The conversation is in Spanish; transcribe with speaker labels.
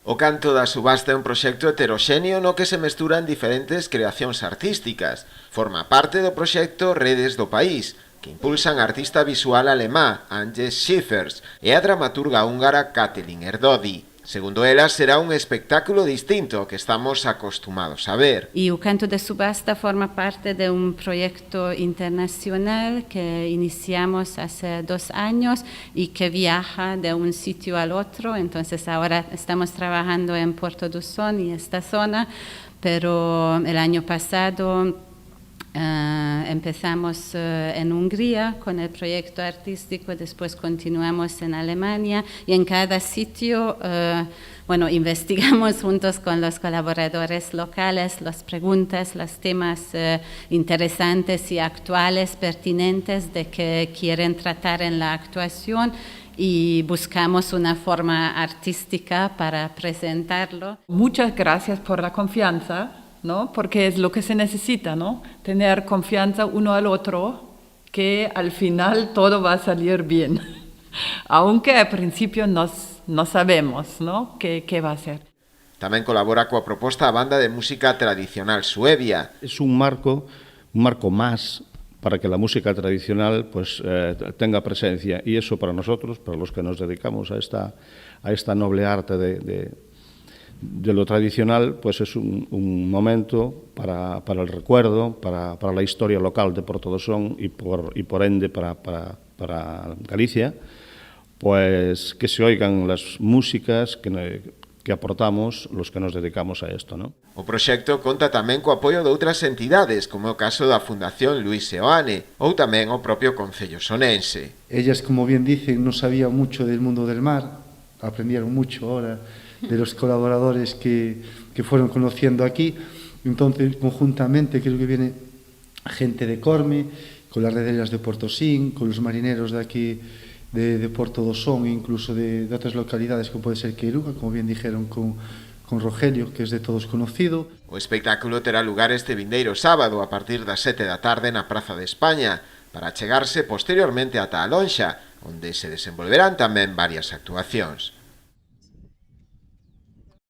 Speaker 1: O Canto da Subasta é un proxecto heteroxéneo no que se mesturan diferentes creacións artísticas. Forma parte do proxecto Redes do País, que impulsan a artista visual alemá Anjes Schiffers e a dramaturga húngara Kathleen Erdődy. Segundo ela, será un espectáculo distinto ao que estamos acostumados a ver.
Speaker 2: Y o Canto de Subasta forma parte de un proyecto internacional que iniciamos hace 2 años y que viaja de un sitio al otro. Entonces ahora estamos trabajando en Porto do Son y esta zona, pero el año pasado empezamos en Hungría con el proyecto artístico, después continuamos en Alemania y en cada sitio, investigamos juntos con los colaboradores locales las preguntas, los temas interesantes y actuales, pertinentes de que quieren tratar en la actuación y buscamos una forma artística para presentarlo.
Speaker 3: Muchas gracias por la confianza, ¿no? Porque es lo que se necesita, ¿no? Tener confianza uno al otro, que al final todo va a salir bien, aunque al principio no sabemos, ¿no? qué va a ser.
Speaker 1: Tamén colabora coa proposta a banda de música tradicional Suevia.
Speaker 4: Es un marco más para que la música tradicional pues tenga presencia, y eso para nosotros, para los que nos dedicamos a esta noble arte de lo tradicional, pues es un momento para el recuerdo, para la historia local de Porto do Son y por ende para Galicia, pues que se oigan las músicas que aportamos los que nos dedicamos a esto, ¿no?
Speaker 1: O proxecto conta tamén co apoio de outras entidades, como é o caso da Fundación Luis Seoane, ou tamén o propio Concello Sonense.
Speaker 5: Ellas, como bien dicen, no sabían mucho del mundo del mar, aprendieron mucho ahora de los colaboradores que fueron conociendo aquí. Entonces, conjuntamente, creo que viene gente de Corme, con las rederas de Portosín, con los marineros de aquí de Porto do Son, incluso de otras localidades, como puede ser Queiruga, como bien dijeron, con Rogelio, que es de todos conocido.
Speaker 1: O espectáculo terá lugar este vindeiro sábado a partir das 7 da tarde na Praza de España, para chegarse posteriormente ata a Lonxa, onde se desenvolverán tamén varias actuacións.